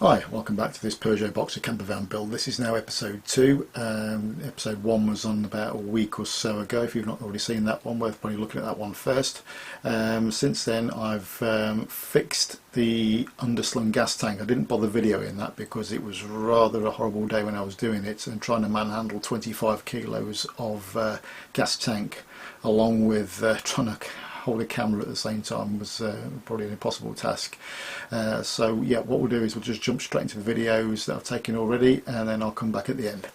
Hi, welcome back to this Peugeot Boxer camper van build. This is now episode 2. Episode 1 was on about a week or so ago. If you've not already seen that one, worth probably looking at that one first. Since then I've fixed the underslung gas tank. I didn't bother videoing that because it was rather a horrible day when I was doing it, and trying to manhandle 25 kilos of gas tank along with trying to hold a camera at the same time was probably an impossible task. So yeah, what we'll do is we'll just jump straight into the videos that I've taken already, and then I'll come back at the end.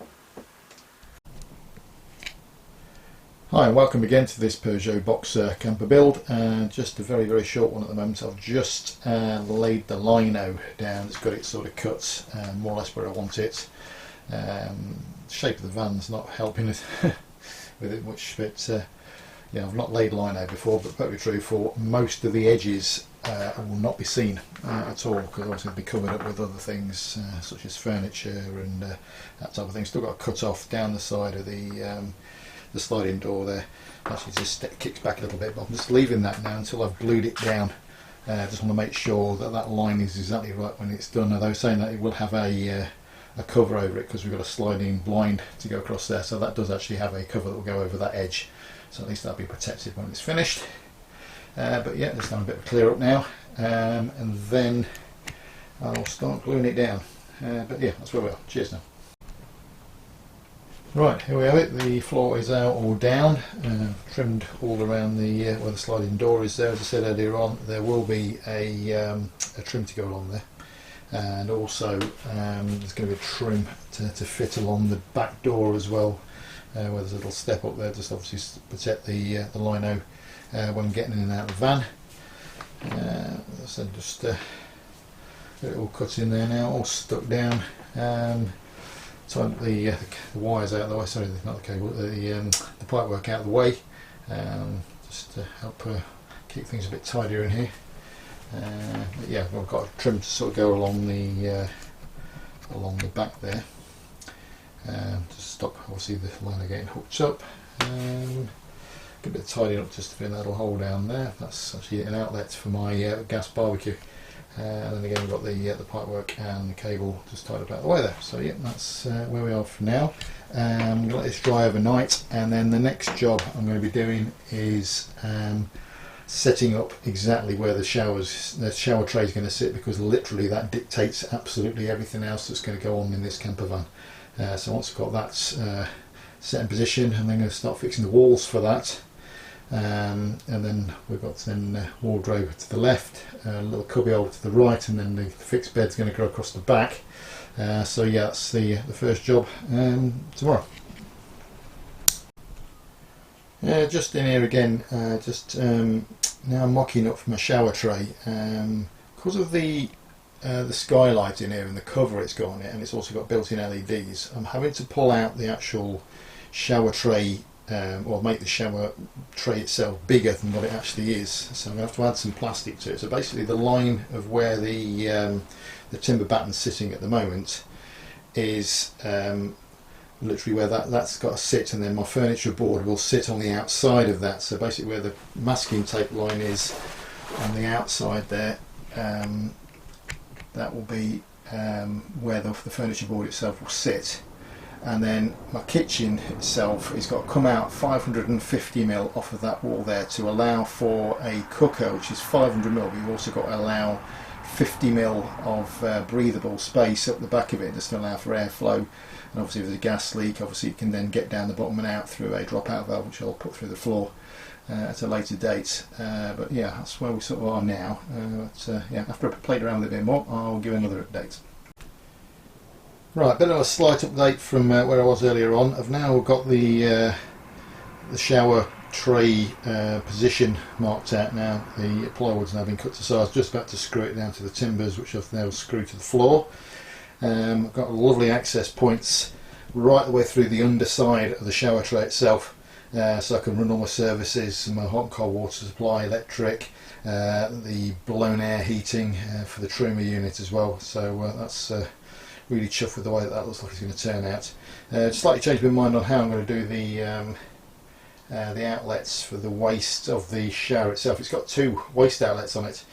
Hi and welcome again to this Peugeot Boxer camper build. Just a very short one at the moment. I've just laid the lino down. It's got it sort of cut more or less where I want it. The shape of the van's not helping it with it much, but yeah, I've not laid lino before, but perfectly true, for most of the edges will not be seen at all, because obviously it'll be covered up with other things such as furniture and that type of thing. Still got a cut off down the side of the sliding door there. Actually just kicks back a little bit, but I'm just leaving that now until I've glued it down. Just want to make sure that that line is exactly right when it's done. Although saying that, it will have a cover over it because we've got a sliding blind to go across there, so that does actually have a cover that will go over that edge. So at least that'll be protected when it's finished. But yeah, let's have a bit of a clear up now, and then I'll start gluing it down. But yeah, that's where we are. Cheers now. Right, here we have it. The floor is out all down, trimmed all around the where the sliding door is there. As I said earlier on, there will be a trim to go along there, and also there's going to be a trim to fit along the back door as well. Where there's a little step up there, just obviously protect the lino when getting in and out of the van. So just get it all cut in there now, all stuck down. Tie the wires out of the way. Sorry, not the cable, the pipework out of the way, just to help keep things a bit tidier in here. But yeah, I've got a trim to sort of go along the back there. To stop obviously the liner getting hooked up. Get a bit of tidying up just to fit that little hole down there. That's actually an outlet for my gas barbecue. And then again we've got the pipework and the cable just tied up out of the way there. So yeah, that's where we are for now. I'm going to let this dry overnight, and then the next job I'm going to be doing is setting up exactly where the shower tray is going to sit, because literally that dictates absolutely everything else that's going to go on in this camper van. So once I've got that set in position, I'm then going to start fixing the walls for that, and then we've got wardrobe to the left, a little cubbyhole to the right, and then the fixed bed's going to go across the back. So yeah, that's the first job tomorrow. Just in here again, now I'm mocking up for my shower tray, because of the skylight in here and the cover it's got on it, and it's also got built-in LEDs. I'm having to pull out the actual shower tray, or make the shower tray itself bigger than what it actually is. So I'm going to have to add some plastic to it. So basically the line of where the timber batten's sitting at the moment is literally where that's got to sit, and then my furniture board will sit on the outside of that. So basically where the masking tape line is on the outside there, that will be where the furniture board itself will sit. And then my kitchen itself has got to come out 550mm off of that wall there to allow for a cooker, which is 500mm, but you've also got to allow 50mm of breathable space up the back of it, just to allow for airflow. And obviously if there's a gas leak, obviously you can then get down the bottom and out through a dropout valve, which I'll put through the floor at a later date. But yeah, that's where we sort of are now. Yeah, after I've played around with it a bit more, I'll give another update. Right, a bit of a slight update from where I was earlier on. I've now got the shower tray position marked out now. The plywood's now been cut to size, just about to screw it down to the timbers, which I've now screwed to the floor. I've got lovely access points right the way through the underside of the shower tray itself, so I can run all my services, my hot and cold water supply, electric, the blown air heating for the trimmer unit as well. So that's really chuffed with the way that looks like it's going to turn out. Slightly changed my mind on how I'm going to do the outlets for the waste of the shower itself. It's got two waste outlets on it.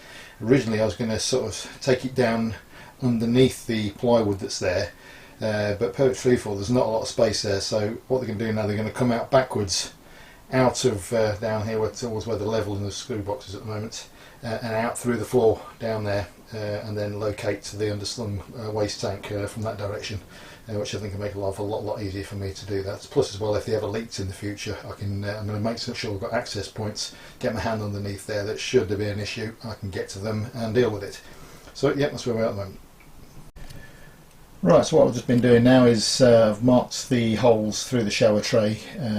Originally I was going to sort of take it down underneath the plywood that's there, but perfect freefall, there's not a lot of space there, so what they're going to do now, they're going to come out backwards out of down here towards where the level in the screw box is at the moment, and out through the floor down there, and then locate the underslung waste tank from that direction, which I think will make life a lot easier for me to do that. Plus as well, if they ever leaks in the future, I'm going to make sure I've got access points, get my hand underneath there, that should there be an issue I can get to them and deal with it. So yeah, that's where we're at the moment. Right, so what I've just been doing now is I've marked the holes through the shower tray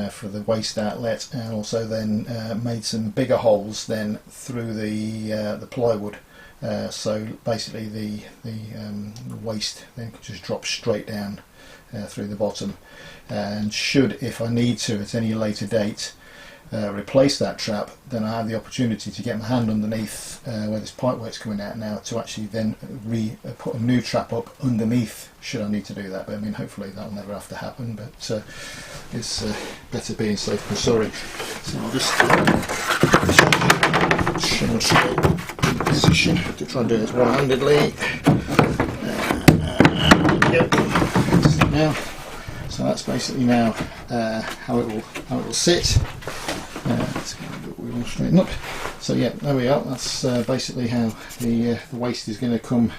for the waste outlet, and also then made some bigger holes then through the plywood. So basically the waste then just drops straight down through the bottom, and should, if I need to at any later date, replace that trap, then I have the opportunity to get my hand underneath where this pipework's coming out now, to actually then put a new trap up underneath should I need to do that. But I mean, hopefully that'll never have to happen, but it's better being safe than sorry. So I'll just straight in position to try and do this one-handedly. Now, so that's basically now how it will sit. We will straighten up. So yeah, there we are. That's basically how the waste is going to come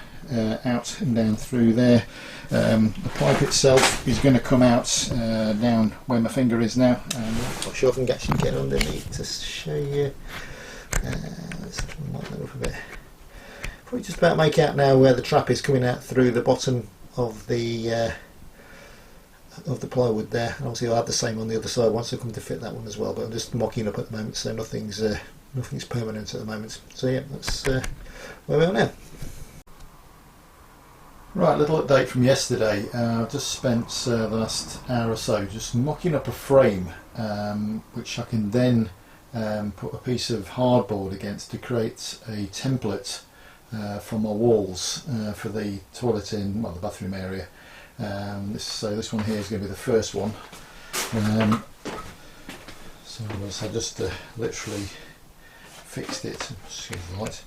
out and down through there. The pipe itself is going to come out down where my finger is now. I'm not sure if I can actually get underneath to show you. Let's mark that up a bit. Probably just about make out now where the trap is coming out through the bottom of the plywood there, and obviously I'll have the same on the other side once I come to fit that one as well, but I'm just mocking up at the moment, so nothing's permanent at the moment. So yeah, that's where we are now. Right, little update from yesterday. I've just spent the last hour or so just mocking up a frame, which I can then put a piece of hardboard against to create a template for my walls for the toilet in, well, the bathroom area. So this one here is going to be the first one. So I just literally fixed it. Excuse the light.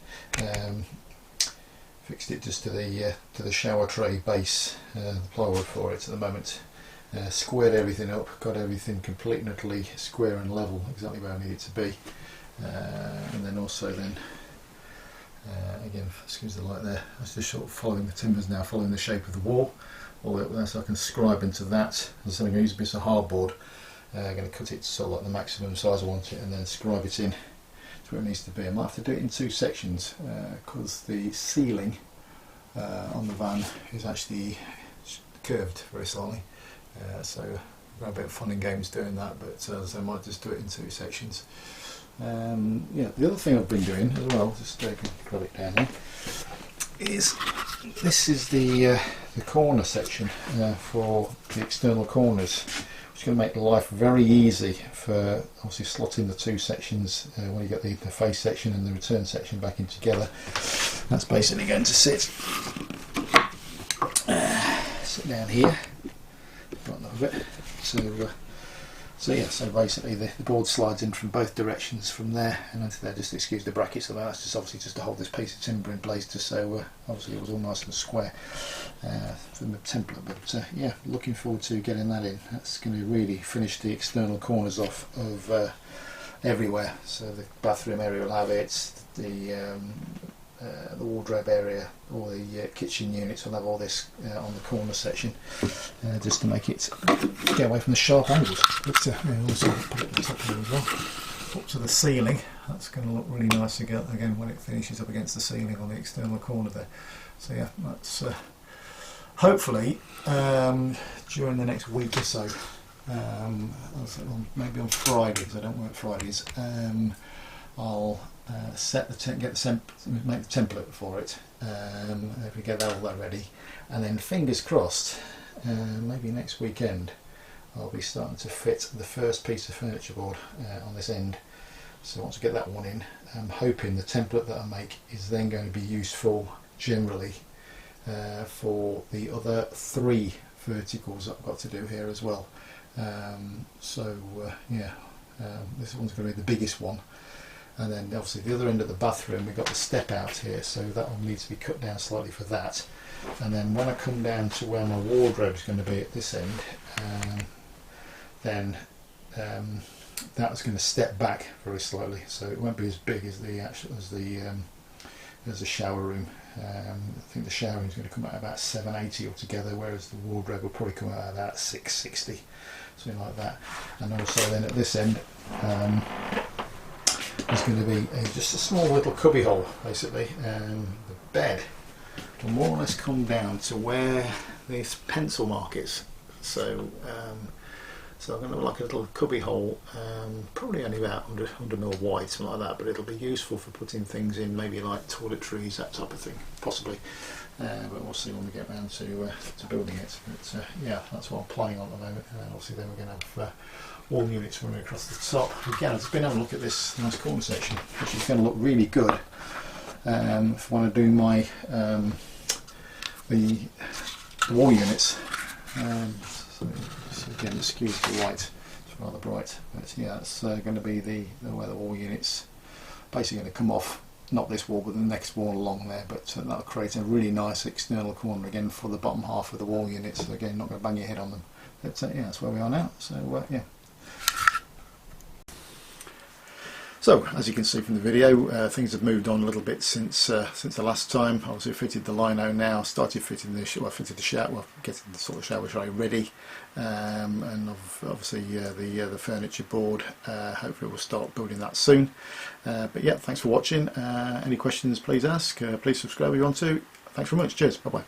Fixed it just to the shower tray base, the plywood for it at the moment. Squared everything up, got everything completely and utterly square and level, exactly where I need it to be. And then also then, again, excuse the light there, I was just sort of following the timbers now, following the shape of the wall, all the way up there, so I can scribe into that. As I said, I'm going to use a piece of hardboard. I'm going to cut it so like the maximum size I want it, and then scribe it in to where it needs to be. I might have to do it in two sections because the ceiling on the van is actually curved very slightly. So I've got a bit of fun and games doing that, but so I might just do it in two sections. Yeah, the other thing I've been doing as well, just grab it down here, is this is the corner section for the external corners, which is going to make life very easy for obviously slotting the two sections when you get the face section and the return section back in together. That's basically going to sit down here. Got that bit. So yeah, so basically the board slides in from both directions from there and into there. Just excuse the brackets of that. That's just obviously just to hold this piece of timber in place, just so obviously it was all nice and square from the template. But yeah, looking forward to getting that in. That's going to really finish the external corners off of everywhere. So the bathroom area will have it. The wardrobe area, all the kitchen units will have all this on the corner section, just to make it get away from the sharp angles. But also put it on top here as well, up to the ceiling. That's going to look really nice again when it finishes up against the ceiling on the external corner there. So yeah, that's hopefully during the next week or so, maybe on Friday, because I don't work Fridays, I'll make the template for it. If we get all that ready, and then fingers crossed, maybe next weekend I'll be starting to fit the first piece of furniture board on this end. So once I get that one in, I'm hoping the template that I make is then going to be useful generally for the other three verticals that I've got to do here as well. Yeah, this one's going to be the biggest one. and then obviously the other end of the bathroom we've got the step out here, so that will need to be cut down slightly for that. And then when I come down to where my wardrobe is going to be at this end, then that's going to step back very slightly, so it won't be as big as the shower room. I think the shower room is going to come out about 780 altogether, whereas the wardrobe will probably come out about 660, something like that. And also then at this end there's going to be just a small little cubby hole basically. The bed will more or less come down to where this pencil mark is, so so I'm going to have like a little cubby hole, probably only about 100 mil wide, something like that, but it'll be useful for putting things in, maybe like toiletries, that type of thing, possibly. But we'll see when we get round to building it. But yeah, that's what I'm planning on at the moment. And obviously then we're going to have wall units running across the top. Again, I've been having a look at this nice corner section, which is going to look really good if I want to do my the wall units. So again, the skew to the right, it's rather bright, but yeah, it's going to be where the wall units basically going to come off, not this wall but the next wall along there, but that'll create a really nice external corner again for the bottom half of the wall units. So again, not going to bang your head on them, but yeah, that's where we are now. So yeah. So as you can see from the video, things have moved on a little bit since the last time. Obviously fitted the lino now, started fitting the fitted the shower, well, getting the sort of shower tray ready, and obviously the furniture board. Hopefully we'll start building that soon. But yeah, thanks for watching. Any questions please ask, please subscribe if you want to. Thanks very much, cheers, bye bye.